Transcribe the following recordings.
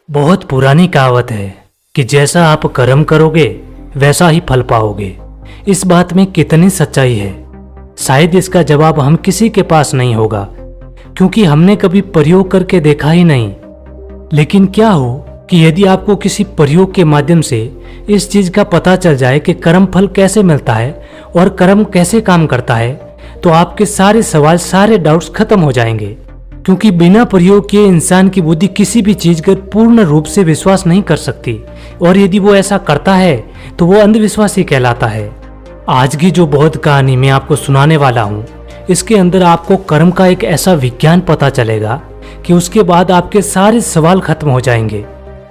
बहुत पुरानी कहावत है कि जैसा आप कर्म करोगे वैसा ही फल पाओगे। इस बात में कितनी सच्चाई है, शायद इसका जवाब हम किसी के पास नहीं होगा, क्योंकि हमने कभी प्रयोग करके देखा ही नहीं। लेकिन क्या हो कि यदि आपको किसी प्रयोग के माध्यम से इस चीज का पता चल जाए कि कर्म फल कैसे मिलता है और कर्म कैसे काम करता है, तो आपके सारे सवाल, सारे डाउट्स खत्म हो जाएंगे। क्योंकि बिना प्रयोग किए इंसान की बुद्धि किसी भी चीज पर पूर्ण रूप से विश्वास नहीं कर सकती, और यदि वो ऐसा करता है तो वो अंधविश्वासी कहलाता है। आज की जो बौद्ध कहानी मैं आपको सुनाने वाला हूँ, इसके अंदर आपको कर्म का एक ऐसा विज्ञान पता चलेगा कि उसके बाद आपके सारे सवाल खत्म हो जाएंगे।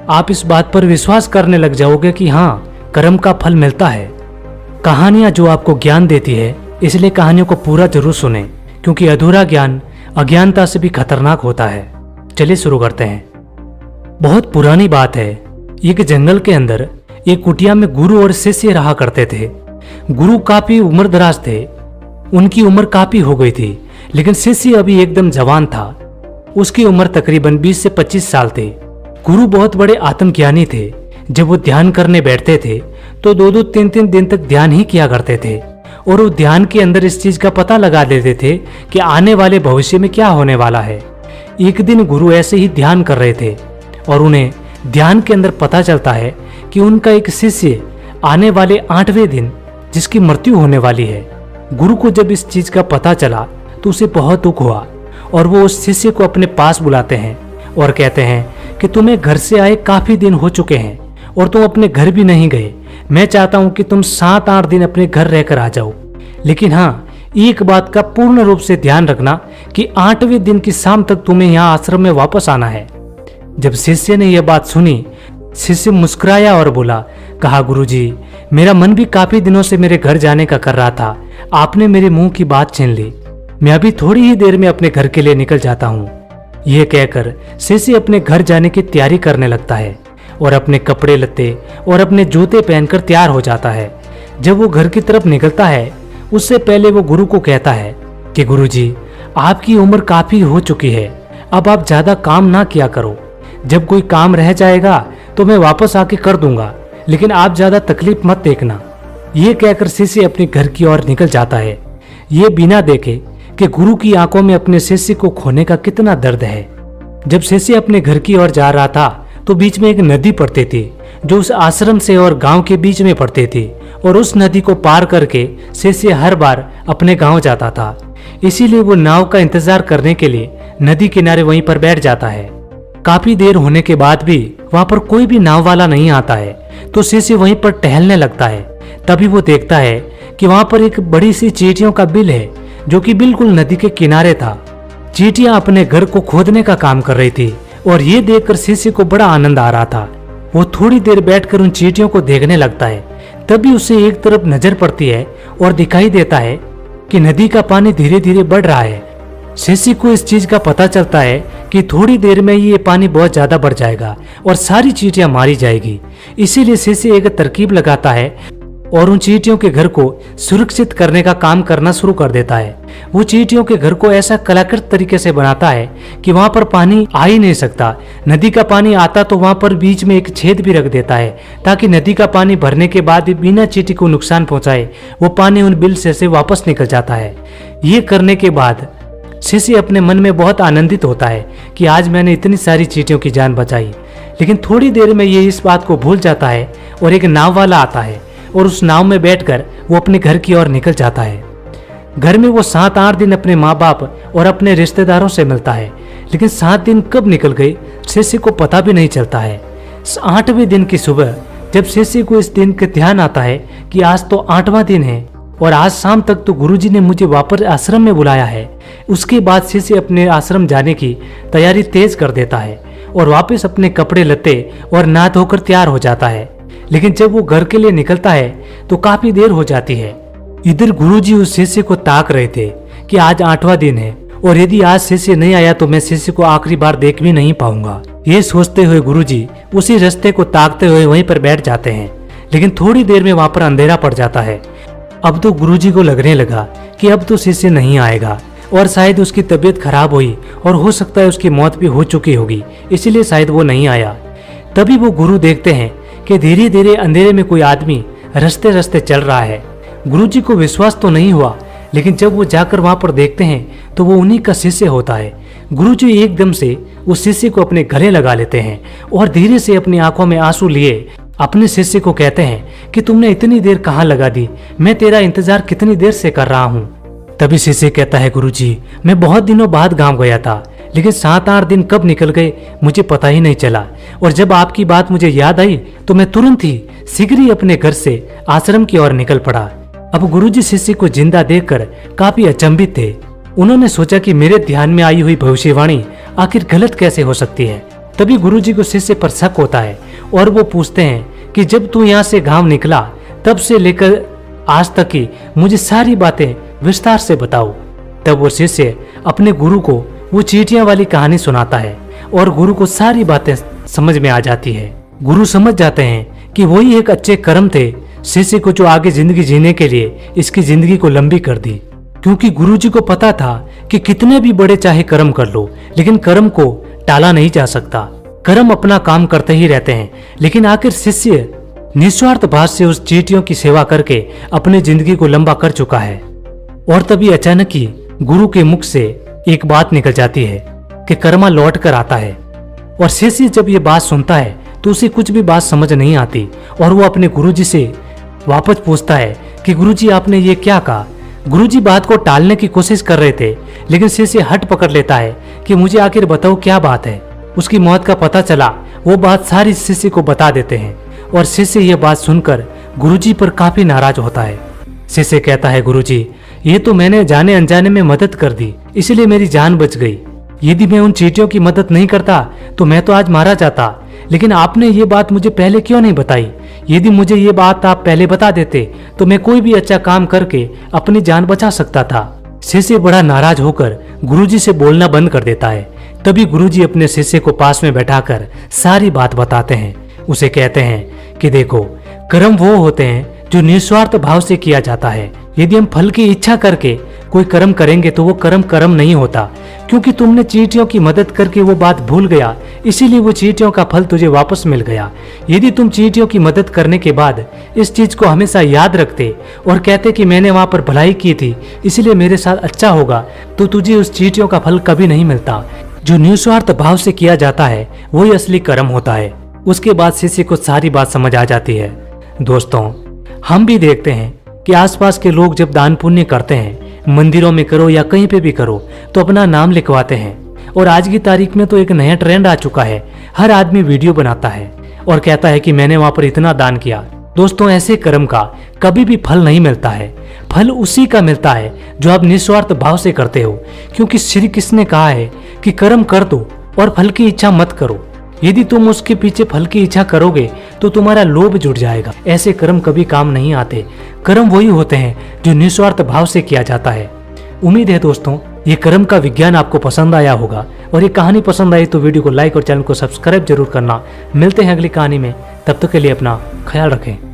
आप इस बात पर विश्वास करने लग जाओगे कि हाँ, कर्म का फल मिलता है। कहानियां जो आपको ज्ञान देती है, इसलिए कहानियों को पूरा जरूर सुने, क्योंकि अधूरा ज्ञान अज्ञानता से भी खतरनाक होता है। चलिए शुरू करते हैं। बहुत पुरानी बात है, एक जंगल के अंदर एक कुटिया में गुरु और शिष्य रहा करते थे। गुरु काफी उम्रदराज थे, उनकी उम्र काफी हो गई थी, लेकिन शिष्य अभी एकदम जवान था। उसकी उम्र तकरीबन 20 से 25 साल थी। गुरु बहुत बड़े आत्मज्ञानी थे। जब वो ध्यान करने बैठते थे तो 2-2, 3-3 दिन तक ध्यान ही किया करते थे, और वो ध्यान के अंदर इस चीज का पता लगा देते थे कि आने वाले भविष्य में क्या होने वाला है। एक दिन गुरु ऐसे ही ध्यान कर रहे थे और उन्हें ध्यान के अंदर पता चलता है कि उनका एक शिष्य आने वाले 8वें दिन जिसकी मृत्यु होने वाली है। गुरु को जब इस चीज का पता चला तो उसे बहुत दुख हुआ, और वो उस शिष्य को अपने पास बुलाते हैं और कहते हैं कि तुम्हें घर से आए काफी दिन हो चुके हैं और तुम अपने घर भी नहीं गए। मैं चाहता हूं कि तुम 7-8 दिन अपने घर रहकर आ जाओ, लेकिन हाँ, एक बात का पूर्ण रूप से ध्यान रखना कि 8वें दिन की शाम तक तुम्हें यहाँ आश्रम में वापस आना है। जब शिष्य ने यह बात सुनी, शिष्य मुस्कुराया और बोला, कहा गुरुजी, मेरा मन भी काफी दिनों से मेरे घर जाने का कर रहा था। आपने मेरे मुंह की बात छीन ली। मैं अभी थोड़ी ही देर में अपने घर के लिए निकल जाता हूँ। यह कहकर शिष्य अपने घर जाने की तैयारी करने लगता है और अपने कपड़े लत्ते और अपने जूते पहनकर तैयार हो जाता है। जब वो घर की तरफ निकलता है, उससे पहले वो गुरु को कहता है कि गुरुजी, आपकी उम्र काफी हो चुकी है, अब आप ज्यादा काम ना किया करो। जब कोई काम रह जाएगा तो मैं वापस आके कर दूंगा, लेकिन आप ज्यादा तकलीफ मत देखना। ये कहकर शिष्य अपने घर की ओर निकल जाता है, ये बिना देखे कि गुरु की आंखों में अपने शिष्य को खोने का कितना दर्द है। जब शिष्य अपने घर की ओर जा रहा था तो बीच में एक नदी पड़ती थी, जो उस आश्रम से और गांव के बीच में पड़ती थी, और उस नदी को पार करके शिष्य हर बार अपने गांव जाता था। इसीलिए वो नाव का इंतजार करने के लिए नदी किनारे वहीं पर बैठ जाता है। काफी देर होने के बाद भी वहां पर कोई भी नाव वाला नहीं आता है, तो शिष्य वहीं पर टहलने लगता है। तभी वो देखता है कि वहां पर एक बड़ी सी चींटियों का बिल है, जो कि बिल्कुल नदी के किनारे था। चींटियां अपने घर को खोदने का काम कर रही थी, और ये देखकर शिष्य को बड़ा आनंद आ रहा था। वो थोड़ी देर बैठकर उन चींटियों को देखने लगता है। तभी उसे एक तरफ नजर पड़ती है और दिखाई देता है कि नदी का पानी धीरे धीरे बढ़ रहा है। शिष्य को इस चीज का पता चलता है कि थोड़ी देर में ये पानी बहुत ज्यादा बढ़ जाएगा और सारी चींटियां मारी जाएगी। इसीलिए शिष्य एक तरकीब लगाता है और उन चींटियों के घर को सुरक्षित करने का काम करना शुरू कर देता है। वो चींटियों के घर को ऐसा कलाकृत तरीके से बनाता है कि वहां पर पानी आ ही नहीं सकता। नदी का पानी आता तो वहां पर बीच में एक छेद भी रख देता है, ताकि नदी का पानी भरने के बाद भी बिना चींटी को नुकसान पहुंचाए वो पानी उन बिल से वापस निकल जाता है। ये करने के बाद शिष्य अपने मन में बहुत आनंदित होता है कि आज मैंने इतनी सारी चींटियों की जान बचाई। लेकिन थोड़ी देर में ये इस बात को भूल जाता है और एक नाव वाला आता है, और उस नाव में बैठकर वो अपने घर की ओर निकल जाता है। घर में वो 7-8 दिन अपने माँ बाप और अपने रिश्तेदारों से मिलता है, लेकिन 7 दिन कब निकल गए शिष्य को पता भी नहीं चलता है। 8वें दिन की सुबह जब शिष्य को इस दिन का ध्यान आता है कि आज तो 8वां दिन है और आज शाम तक तो गुरुजी ने मुझे वापस आश्रम में बुलाया है, उसके बाद शिष्य अपने आश्रम जाने की तैयारी तेज कर देता है और वापस अपने कपड़े लत्ते और नहा धोकर तैयार हो जाता है। लेकिन जब वो घर के लिए निकलता है तो काफी देर हो जाती है। इधर गुरुजी उस शिष्य को ताक रहे थे कि आज 8वां दिन है, और यदि आज शिष्य नहीं आया तो मैं शिष्य को आखिरी बार देख भी नहीं पाऊंगा। ये सोचते हुए गुरुजी उसी रास्ते को ताकते हुए वहीं पर बैठ जाते हैं। लेकिन थोड़ी देर में वहां पर अंधेरा पड़ जाता है। अब तो गुरुजी को लगने लगा कि अब तो शिष्य नहीं आएगा, और शायद उसकी तबीयत खराब हुई और हो सकता है उसकी मौत भी हो चुकी होगी, इसीलिए शायद वो नहीं आया। तभी वो गुरु देखते हैं कि धीरे धीरे अंधेरे में कोई आदमी रास्ते रास्ते चल रहा है। गुरुजी को विश्वास तो नहीं हुआ, लेकिन जब वो जाकर वहां पर देखते हैं तो वो उन्हीं का शिष्य होता है। गुरुजी एकदम से उस शिष्य को अपने गले लगा लेते हैं और धीरे से अपनी आंखों में आंसू लिए अपने शिष्य को कहते हैं कि तुमने इतनी देर कहाँ लगा दी, मैं तेरा इंतजार कितनी देर से कर रहा हूँ। तभी शिष्य कहता है, गुरुजी मैं बहुत दिनों बाद गांव गया था, लेकिन 7-8 दिन कब निकल गए मुझे पता ही नहीं चला, और जब आपकी बात मुझे याद आई तो मैं तुरंत ही शीघ्र ही अपने घर से आश्रम की ओर निकल पड़ा। अब गुरुजी शिष्य को जिंदा देखकर काफी अचंभित थे। उन्होंने सोचा कि मेरे ध्यान में आई हुई भविष्यवाणी आखिर गलत कैसे हो सकती है। तभी गुरुजी को शिष्य पर शक होता है और वो पूछते हैं कि जब तू यहाँ से गांव निकला तब से लेकर आज तक की मुझे सारी बातें विस्तार से बताओ। तब वो शिष्य अपने गुरु को वो चींटियां वाली कहानी सुनाता है और गुरु को सारी बातें समझ में आ जाती है। गुरु समझ जाते हैं कि वही एक अच्छे कर्म थे शिष्य को जो आगे जिंदगी जीने के लिए इसकी जिंदगी को लंबी कर दी, क्योंकि गुरुजी को पता था कि कितने भी बड़े चाहे कर्म कर लो, लेकिन कर्म को टाला नहीं जा सकता। कर्म अपना काम करते ही रहते हैं, लेकिन आखिर शिष्य निस्वार्थ भाव से उस चींटियों की सेवा करके अपनी जिंदगी को लंबा कर चुका है। और तभी अचानक ही गुरु के मुख से एक बात निकल जाती है कि कर्मा लौट कर आता है। और शिष्य जब ये बात सुनता है तो उसे कुछ भी बात समझ नहीं आती और वो अपने गुरुजी से वापस पूछता है कि गुरुजी आपने ये क्या कहा। गुरुजी बात को टालने की कोशिश कर रहे थे, लेकिन शिष्य हट पकड़ लेता है कि मुझे आखिर बताओ क्या बात है। उसकी मौत का पता चला, वो बात सारी शिष्य को बता देते हैं और शिष्य ये बात सुनकर गुरुजी पर काफी नाराज होता है। शिष्य कहता है, गुरुजी ये तो मैंने जाने अनजाने में मदद कर दी, इसलिए मेरी जान बच गई। यदि मैं उन चींटियों की मदद नहीं करता तो मैं तो आज मारा जाता, लेकिन आपने ये बात मुझे पहले क्यों नहीं बताई। यदि मुझे ये बात आप पहले बता देते तो मैं कोई भी अच्छा काम करके अपनी जान बचा सकता था। शिष्य बड़ा नाराज होकर गुरुजी से बोलना बंद कर देता है। तभी गुरुजी अपने शिष्य को पास में बैठाकर सारी बात बताते हैं। उसे कहते हैं कि देखो, कर्म वो होते हैं जो निस्वार्थ भाव से किया जाता है। यदि हम फल की इच्छा करके कोई कर्म करेंगे तो वो कर्म नहीं होता, क्योंकि तुमने चींटियों की मदद करके वो बात भूल गया, इसीलिए वो चींटियों का फल तुझे वापस मिल गया। यदि तुम चींटियों की मदद करने के बाद इस चीज को हमेशा याद रखते और कहते कि मैंने वहां पर भलाई की थी इसलिए मेरे साथ अच्छा होगा, तो तुझे उस चींटियों का फल कभी नहीं मिलता। जो निस्वार्थ भाव से किया जाता है वही असली कर्म होता है। उसके बाद शिष्य को सारी बात समझ आ जाती है। दोस्तों, हम भी देखते हैं कि आसपास के लोग जब दान पुण्य करते हैं, मंदिरों में करो या कहीं पे भी करो, तो अपना नाम लिखवाते हैं। और आज की तारीख में तो एक नया ट्रेंड आ चुका है, हर आदमी वीडियो बनाता है और कहता है कि मैंने वहां पर इतना दान किया। दोस्तों, ऐसे कर्म का कभी भी फल नहीं मिलता है। फल उसी का मिलता है जो आप निस्वार्थ भाव से करते हो, क्योंकि श्री कृष्ण ने कहा है कि कर्म कर दो और फल की इच्छा मत करो। यदि तुम उसके पीछे फल की इच्छा करोगे तो तुम्हारा लोभ जुट जाएगा। ऐसे कर्म कभी काम नहीं आते। कर्म वही होते हैं जो निस्वार्थ भाव से किया जाता है। उम्मीद है दोस्तों ये कर्म का विज्ञान आपको पसंद आया होगा, और ये कहानी पसंद आई तो वीडियो को लाइक और चैनल को सब्सक्राइब जरूर करना। मिलते हैं अगली कहानी में, तब तक के लिए अपना ख्याल रखें।